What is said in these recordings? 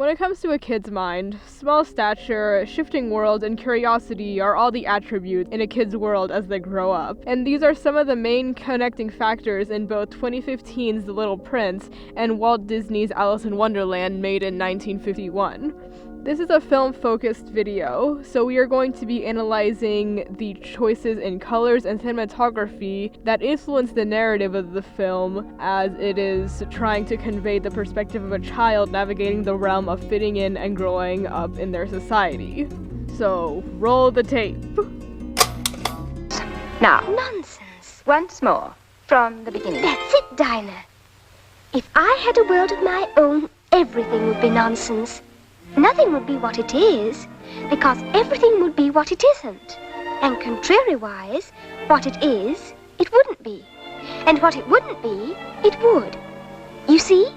When it comes to a kid's mind, small stature, shifting world, and curiosity are all the attributes in a kid's world as they grow up. And these are some of the main connecting factors in both 2015's The Little Prince and Walt Disney's Alice in Wonderland, made in 1951. This is a film-focused video, so we are going to be analyzing the choices in colors and cinematography that influence the narrative of the film, as it is trying to convey the perspective of a child navigating the realm of fitting in and growing up in their society. So, roll the tape. Now, Nonsense. once more, from the beginning. That's it, Dinah. If I had a world of my own, everything would be nonsense. Nothing would be what it is, because everything would be what it isn't. And contrariwise, what it is, it wouldn't be. And what it wouldn't be, it would. You see?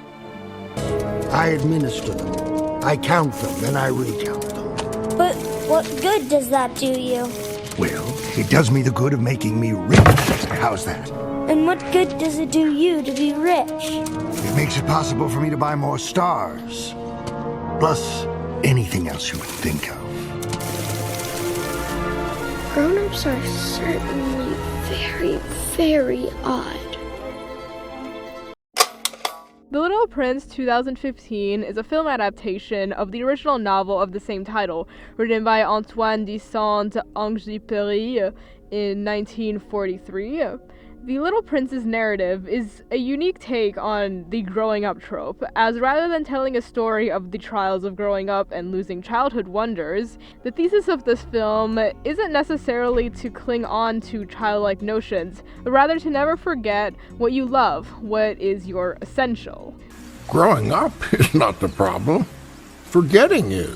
I administer them. I count them, then I recount them. But what good does that do you? Well, it does me the good of making me rich. How's that? And what good does it do you to be rich? It makes it possible for me to buy more stars. Plus, anything else you would think of. Grown-ups are certainly very, very odd. The Little Prince 2015 is a film adaptation of the original novel of the same title, written by Antoine de Saint-Exupéry in 1943. The Little Prince's narrative is a unique take on the growing up trope, as rather than telling a story of the trials of growing up and losing childhood wonders, the thesis of this film isn't necessarily to cling on to childlike notions, but rather to never forget what you love, what is your essential. Growing up is not the problem. Forgetting is.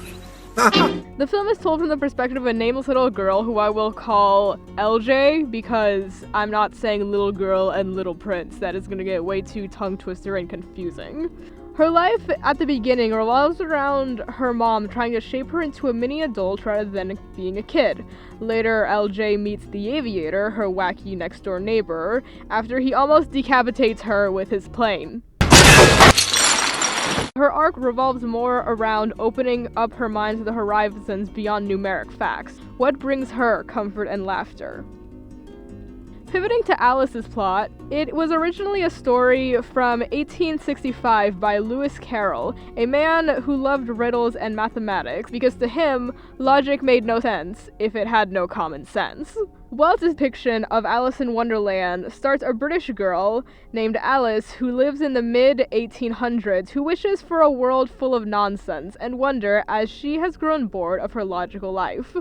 The film is told from the perspective of a nameless little girl who I will call LJ, because I'm not saying little girl and little prince. That is going to get way too tongue twister and confusing. Her life at the beginning revolves around her mom trying to shape her into a mini adult rather than being a kid. Later, LJ meets the aviator, her wacky next door neighbor, after he almost decapitates her with his plane. Her arc revolves more around opening up her mind to the horizons beyond numeric facts. What brings her comfort and laughter? Pivoting to Alice's plot, it was originally a story from 1865 by Lewis Carroll, a man who loved riddles and mathematics because to him, logic made no sense if it had no common sense. Wells' depiction of Alice in Wonderland starts a British girl named Alice who lives in the mid-1800s who wishes for a world full of nonsense and wonder as she has grown bored of her logical life.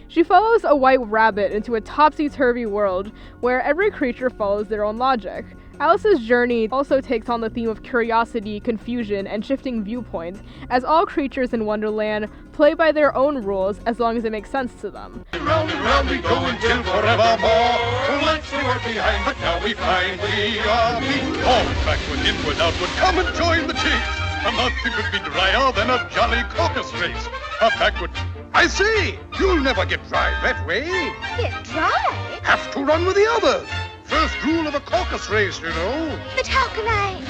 She follows a white rabbit into a topsy-turvy world where every creature follows their own logic. Alice's journey also takes on the theme of curiosity, confusion, and shifting viewpoints, as all creatures in Wonderland play by their own rules as long as it makes sense to them. Round and round we go until forevermore. Once we were behind, but now we find we are me. Forward, backward, inward, outward, come and join the chase. A nothing could be drier than a jolly caucus race. A backward, I say, you'll never get dry that way. Get dry? Have to run with the others. First rule of a caucus race, you know. But how can I?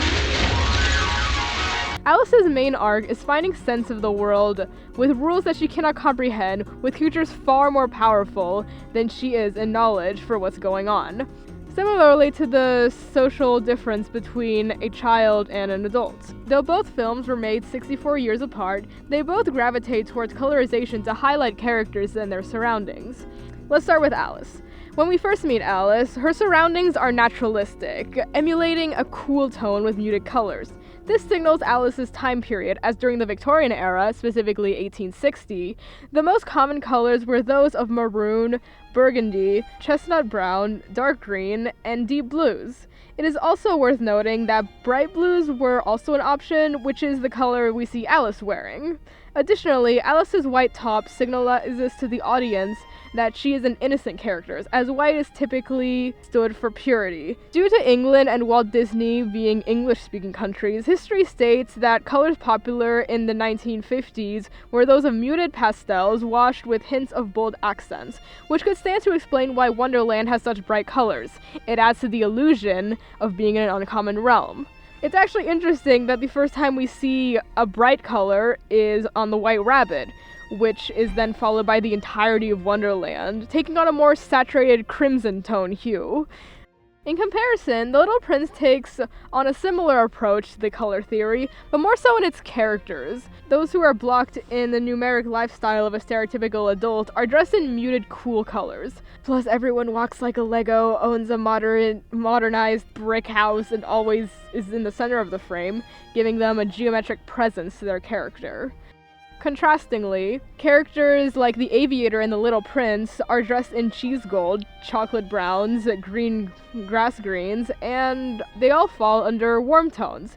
Alice's main arc is finding sense of the world with rules that she cannot comprehend, with creatures far more powerful than she is in knowledge for what's going on. Similarly to the social difference between a child and an adult. Though both films were made 64 years apart, they both gravitate towards colorization to highlight characters and their surroundings. Let's start with Alice. When we first meet Alice, her surroundings are naturalistic, emulating a cool tone with muted colors. This signals Alice's time period, as during the Victorian era, specifically 1860, the most common colors were those of maroon, burgundy, chestnut brown, dark green, and deep blues. It is also worth noting that bright blues were also an option, which is the color we see Alice wearing. Additionally, Alice's white top signalizes to the audience that she is an innocent character, as white is typically stood for purity. Due to England and Walt Disney being English-speaking countries, history states that colors popular in the 1950s were those of muted pastels washed with hints of bold accents, which could stand to explain why Wonderland has such bright colors. It adds to the illusion of being in an uncommon realm. It's actually interesting that the first time we see a bright color is on the White Rabbit, which is then followed by the entirety of Wonderland, taking on a more saturated crimson tone hue. In comparison, The Little Prince takes on a similar approach to the color theory, but more so in its characters. Those who are blocked in the numeric lifestyle of a stereotypical adult are dressed in muted, cool colors. Plus, everyone walks like a Lego, owns a modernized brick house, and always is in the center of the frame, giving them a geometric presence to their character. Contrastingly, characters like the Aviator and the Little Prince are dressed in cheese gold, chocolate browns, green grass greens, and they all fall under warm tones.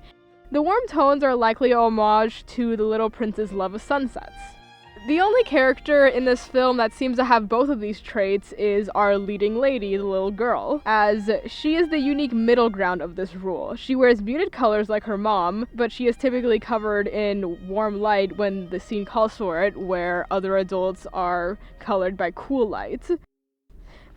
The warm tones are likely a homage to the Little Prince's love of sunsets. The only character in this film that seems to have both of these traits is our leading lady, the little girl, as she is the unique middle ground of this rule. She wears muted colors like her mom, but she is typically covered in warm light when the scene calls for it, where other adults are colored by cool light.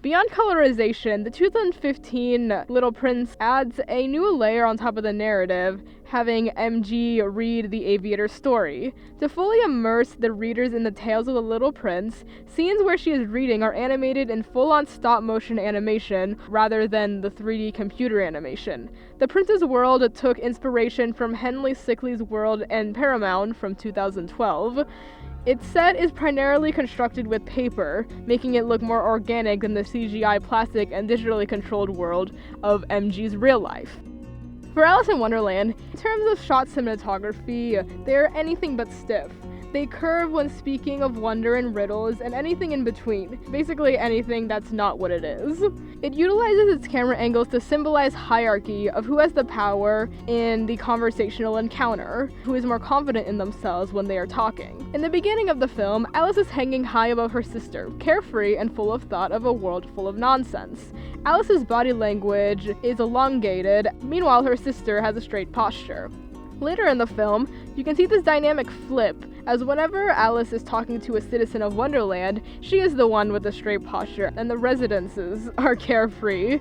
Beyond colorization, the 2015 Little Prince adds a new layer on top of the narrative, having MG read the Aviator's story. To fully immerse the readers in the tales of the Little Prince, scenes where she is reading are animated in full-on stop-motion animation rather than the 3D computer animation. The Prince's World took inspiration from Henley Sickley's World and Paramount from 2012. Its set is primarily constructed with paper, making it look more organic than the CGI plastic and digitally controlled world of MG's real life. For Alice in Wonderland, in terms of shot cinematography, they're anything but stiff. They curve when speaking of wonder and riddles and anything in between, basically anything that's not what it is. It utilizes its camera angles to symbolize hierarchy of who has the power in the conversational encounter, who is more confident in themselves when they are talking. In the beginning of the film, Alice is hanging high above her sister, carefree and full of thought of a world full of nonsense. Alice's body language is elongated, meanwhile her sister has a straight posture. Later in the film, you can see this dynamic flip, as whenever Alice is talking to a citizen of Wonderland, she is the one with the straight posture, and the residences are carefree.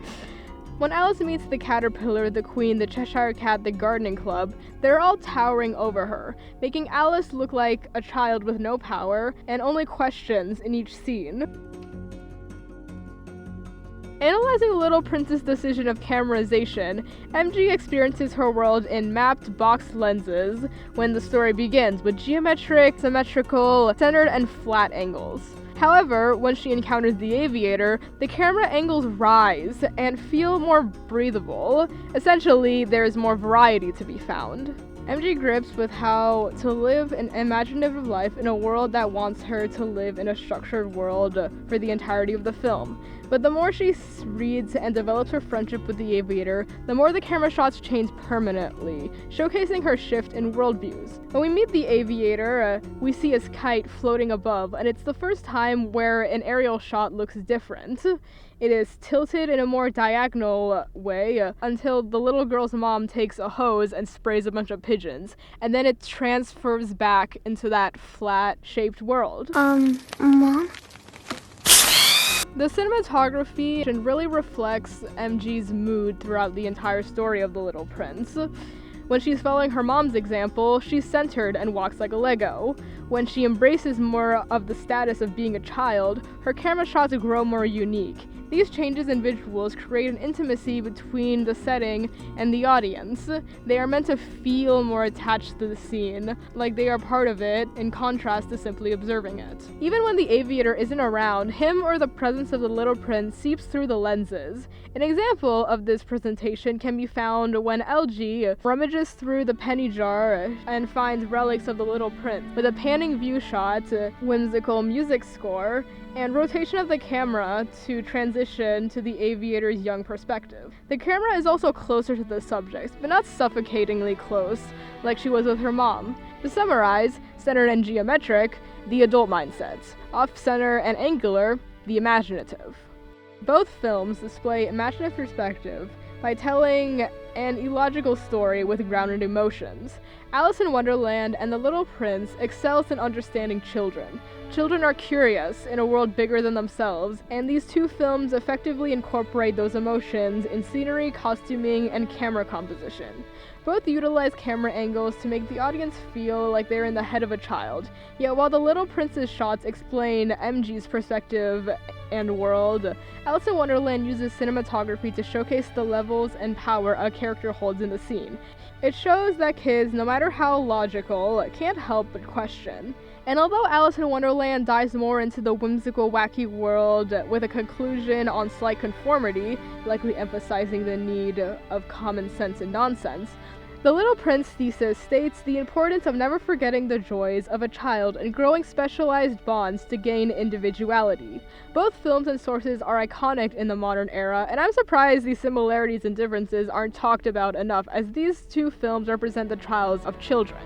When Alice meets the Caterpillar, the Queen, the Cheshire Cat, the Gardening Club, they're all towering over her, making Alice look like a child with no power, and only questions in each scene. Analyzing the Little Prince's decision of camerization, MG experiences her world in mapped box lenses when the story begins, with geometric, symmetrical, centered, and flat angles. However, when she encounters the Aviator, the camera angles rise and feel more breathable. Essentially, there is more variety to be found. MG grips with how to live an imaginative life in a world that wants her to live in a structured world for the entirety of the film. But the more she reads and develops her friendship with the Aviator, the more the camera shots change permanently, showcasing her shift in worldviews. When we meet the Aviator, we see his kite floating above, and it's the first time where an aerial shot looks different. It is tilted in a more diagonal way until the little girl's mom takes a hose and sprays a bunch of pigeons, and then it transfers back into that flat-shaped world. Mom? The cinematography really reflects MG's mood throughout the entire story of The Little Prince. When she's following her mom's example, she's centered and walks like a Lego. When she embraces more of the status of being a child, her camera shots grow more unique. These changes in visuals create an intimacy between the setting and the audience. They are meant to feel more attached to the scene, like they are part of it, in contrast to simply observing it. Even when the Aviator isn't around, him or the presence of the Little Prince seeps through the lenses. An example of this presentation can be found when LG rummages through the penny jar and finds relics of the Little Prince, with a panning view shot, whimsical music score, and rotation of the camera to transition to the Aviator's young perspective. The camera is also closer to the subject, but not suffocatingly close, like she was with her mom. To summarize, centered and geometric, the adult mindset. Off-center and angular, the imaginative. Both films display imaginative perspective by telling an illogical story with grounded emotions. Alice in Wonderland and The Little Prince excels in understanding children. Children are curious in a world bigger than themselves, and these two films effectively incorporate those emotions in scenery, costuming, and camera composition. Both utilize camera angles to make the audience feel like they're in the head of a child. Yet while The Little Prince's shots explain MG's perspective and world, Alice in Wonderland uses cinematography to showcase the levels and power a character holds in the scene. It shows that kids, no matter how logical, can't help but question. And although Alice in Wonderland dives more into the whimsical, wacky world with a conclusion on slight conformity, likely emphasizing the need of common sense and nonsense, The Little Prince thesis states the importance of never forgetting the joys of a child and growing specialized bonds to gain individuality. Both films and sources are iconic in the modern era, and I'm surprised these similarities and differences aren't talked about enough, as these two films represent the trials of children.